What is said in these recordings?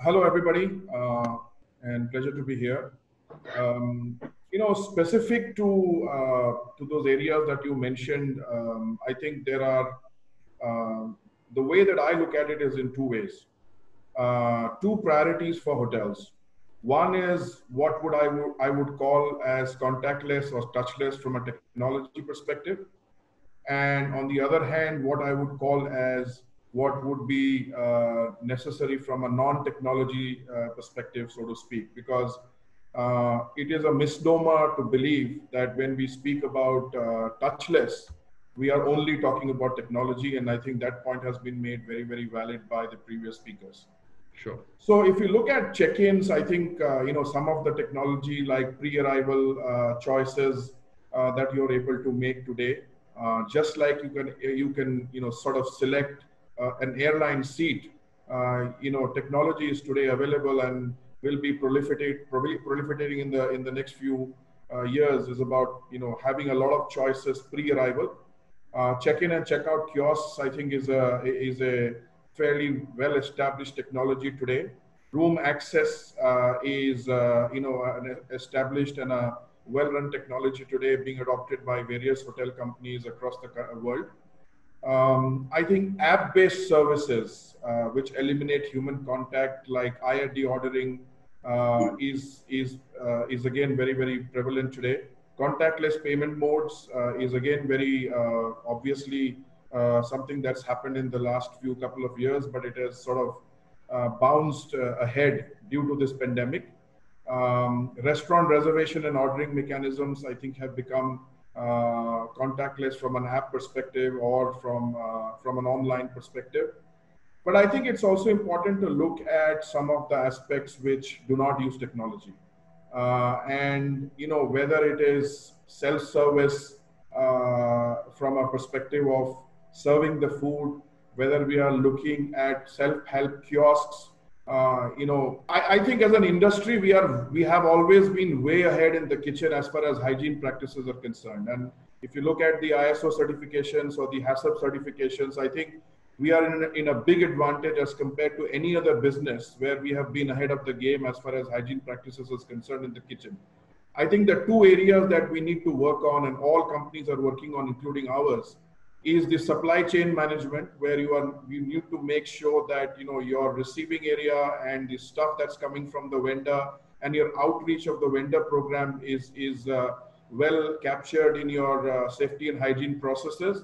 Hello, everybody, and pleasure to be here. Specific to those areas that you mentioned, I think there are the way that I look at it is in two ways. Two priorities for hotels. One is what would call as contactless or touchless from a technology perspective, and on the other hand, what I would call as what would be necessary from a non-technology perspective, so to speak, because it is a misnomer to believe that when we speak about touchless, we are only talking about technology, and I think that point has been made very, very valid by the previous speakers. Sure. So if you look at check-ins, I think some of the technology like pre-arrival choices that you're able to make today, just like you can sort of select an airline seat. Technology is today available and will be proliferating in the next few years. Is about having a lot of choices pre-arrival. Check-in and check-out kiosks, I think, is a fairly well-established technology today. Room access is an established and a well-run technology today, being adopted by various hotel companies across the world. I think app-based services, which eliminate human contact, like IRD ordering, is again very, very prevalent today. Contactless payment modes is again very obviously something that's happened in the last few couple of years, but it has sort of bounced ahead due to this pandemic. Restaurant reservation and ordering mechanisms, I think, have become contactless from an app perspective or from an online perspective. But I think it's also important to look at some of the aspects which do not use technology, and whether it is self-service from a perspective of serving the food, whether we are looking at self-help kiosks. I think as an industry, we have always been way ahead in the kitchen as far as hygiene practices are concerned. And if you look at the ISO certifications or the HACCP certifications, I think we are in a big advantage as compared to any other business where we have been ahead of the game as far as hygiene practices is concerned in the kitchen. I think the two areas that we need to work on, and all companies are working on, including ours, is the supply chain management, where you need to make sure that your receiving area and the stuff that's coming from the vendor and your outreach of the vendor program is well captured in your safety and hygiene processes.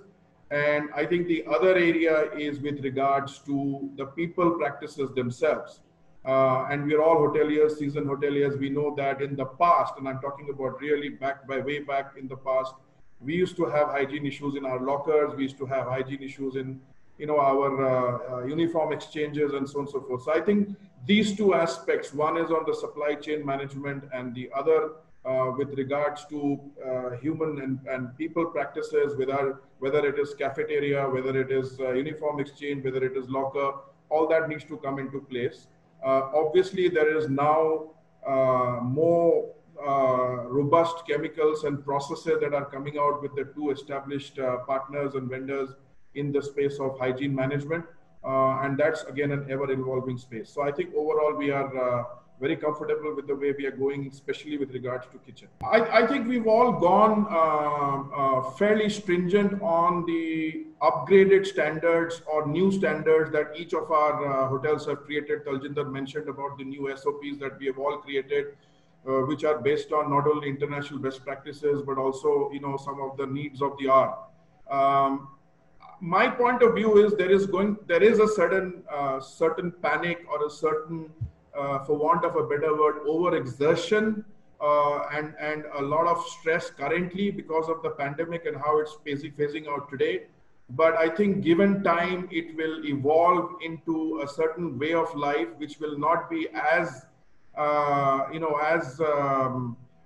And I think the other area is with regards to the people practices themselves. And we're all hoteliers, seasoned hoteliers. We know that in the past, and I'm talking about really way back in the past, we used to have hygiene issues in our lockers. We used to have hygiene issues in our uniform exchanges and so on and so forth. So I think these two aspects, one is on the supply chain management and the other with regards to human and people practices, whether it is cafeteria, whether it is uniform exchange, whether it is locker, all that needs to come into place. Obviously, there is now more robust chemicals and processes that are coming out with the two established partners and vendors in the space of hygiene management. And that's, again, an ever-evolving space. So I think overall we are very comfortable with the way we are going, especially with regards to kitchen. I think we've all gone fairly stringent on the upgraded standards or new standards that each of our hotels have created. Taljinder mentioned about the new SOPs that we have all created, which are based on not only international best practices, but also some of the needs of the hour. My point of view is there is a certain panic or a certain, for want of a better word, overexertion and a lot of stress currently because of the pandemic and how it's phasing out today. But I think given time, it will evolve into a certain way of life, which will not be as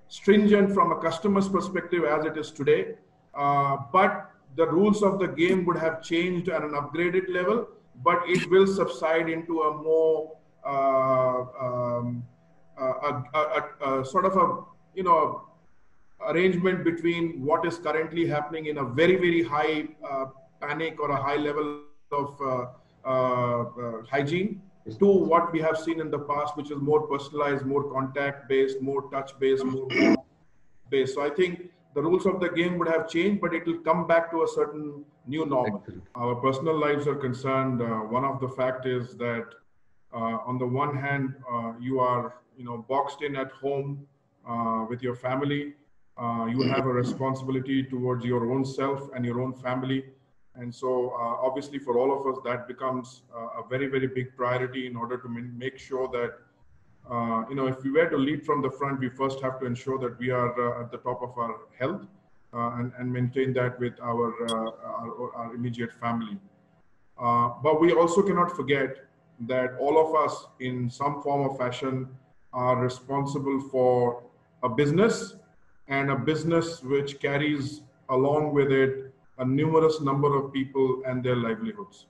stringent from a customer's perspective as it is today. But the rules of the game would have changed at an upgraded level, but it will subside into a more sort of arrangement between what is currently happening in a very, very high panic or a high level of hygiene to what we have seen in the past, which is more personalized, more contact-based, more touch-based, more based. So I think the rules of the game would have changed, but it will come back to a certain new normal. Excellent. Our personal lives are concerned. One of the fact is that on the one hand, you are boxed in at home with your family. You have a responsibility towards your own self and your own family. And so obviously for all of us, that becomes a very, very big priority in order to make sure that if we were to lead from the front, we first have to ensure that we are at the top of our health and maintain that with our immediate family. But we also cannot forget that all of us in some form or fashion are responsible for a business, and a business which carries along with it a numerous number of people and their livelihoods.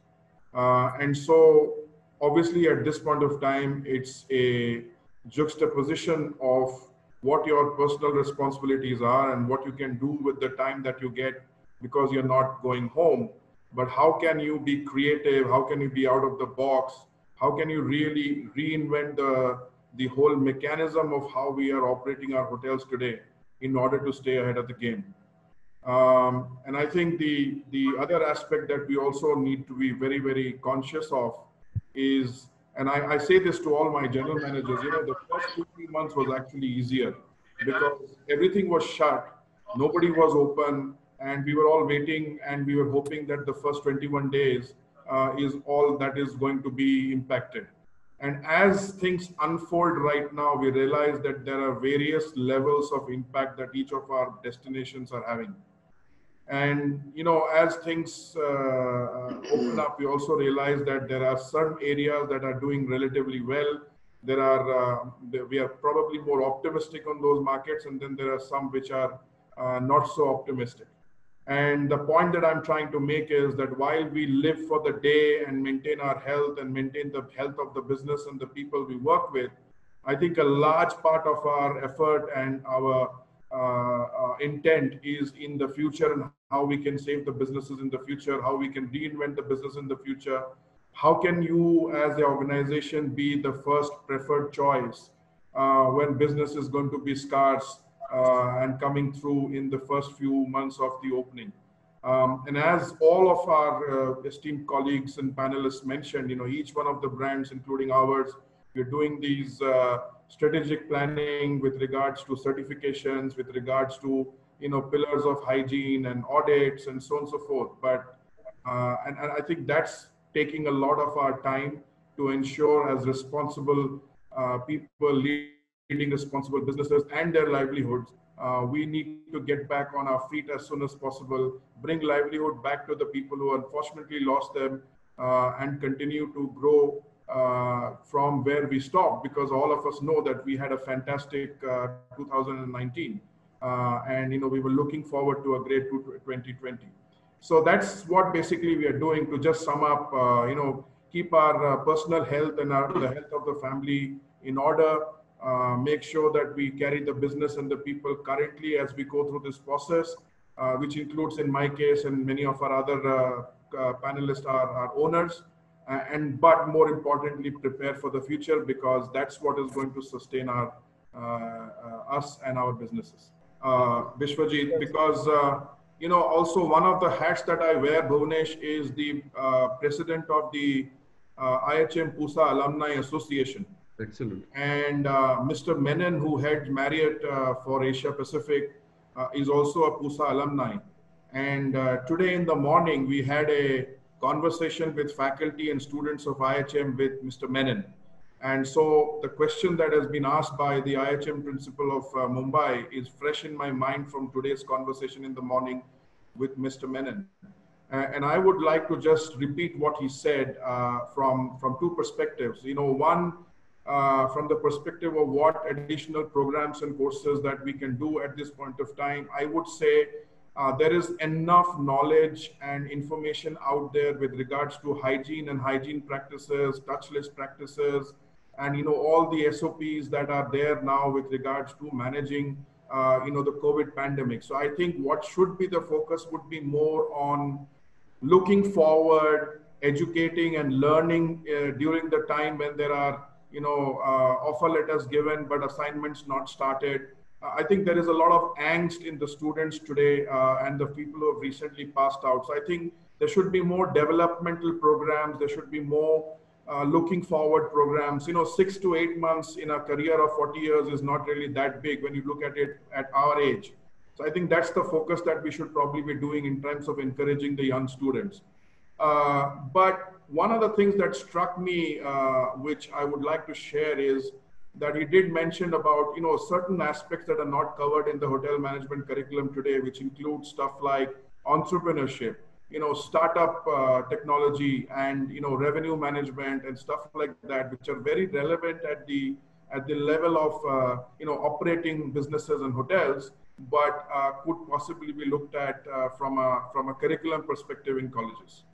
And so obviously at this point of time, it's a juxtaposition of what your personal responsibilities are and what you can do with the time that you get because you're not going home. But how can you be creative? How can you be out of the box? How can you really reinvent the whole mechanism of how we are operating our hotels today in order to stay ahead of the game? And I think the other aspect that we also need to be very, very conscious of is, and I say this to all my general managers, the first 2-3 months was actually easier because everything was shut, nobody was open, and we were all waiting and we were hoping that the first 21 days is all that is going to be impacted. And as things unfold right now, we realize that there are various levels of impact that each of our destinations are having. And as things open up, we also realize that there are certain areas that are doing relatively well. We are probably more optimistic on those markets, and then there are some which are not so optimistic. And the point that I'm trying to make is that while we live for the day and maintain our health and maintain the health of the business and the people we work with, I think a large part of our effort and our intent is in the future and how we can save the businesses in the future, how we can reinvent the business in the future. How can you as an organization be the first preferred choice when business is going to be scarce and coming through in the first few months of the opening? And as all of our esteemed colleagues and panelists mentioned, each one of the brands, including ours, we're doing these strategic planning with regards to certifications, with regards to pillars of hygiene and audits and so on and so forth. But and I think that's taking a lot of our time to ensure as responsible people leading responsible businesses and their livelihoods. We need to get back on our feet as soon as possible, bring livelihood back to the people who unfortunately lost them, and continue to grow from where we stopped, because all of us know that we had a fantastic 2019, and we were looking forward to a great 2020. So that's what basically we are doing. To just sum up, keep our personal health and the health of the family in order, make sure that we carry the business and the people currently as we go through this process, which includes, in my case and many of our other panelists, are owners. But more importantly, prepare for the future, because that's what is going to sustain our us and our businesses. Vishwajit, because also one of the hats that I wear, Bhuvanesh, is the president of the IHM Pusa Alumni Association. Excellent. And Mr. Menon, who heads Marriott for Asia Pacific, is also a Pusa alumni. And today in the morning, we had a conversation with faculty and students of IHM with Mr. Menon. And so the question that has been asked by the IHM principal of Mumbai is fresh in my mind from today's conversation in the morning with Mr. Menon. And I would like to just repeat what he said from two perspectives. One, from the perspective of what additional programs and courses that we can do at this point of time, I would say there is enough knowledge and information out there with regards to hygiene and hygiene practices, touchless practices, and all the SOPs that are there now with regards to managing the COVID pandemic. So I think what should be the focus would be more on looking forward, educating and learning during the time when there are offer letters given but assignments not started. I think there is a lot of angst in the students today and the people who have recently passed out. So I think there should be more developmental programs. There should be more looking forward programs. 6 to 8 months in a career of 40 years is not really that big when you look at it at our age. So I think that's the focus that we should probably be doing in terms of encouraging the young students. But one of the things that struck me, which I would like to share, is that he did mention about certain aspects that are not covered in the hotel management curriculum today, which include stuff like entrepreneurship, startup technology, and revenue management and stuff like that, which are very relevant at the level of operating businesses and hotels, but could possibly be looked at from a curriculum perspective in colleges.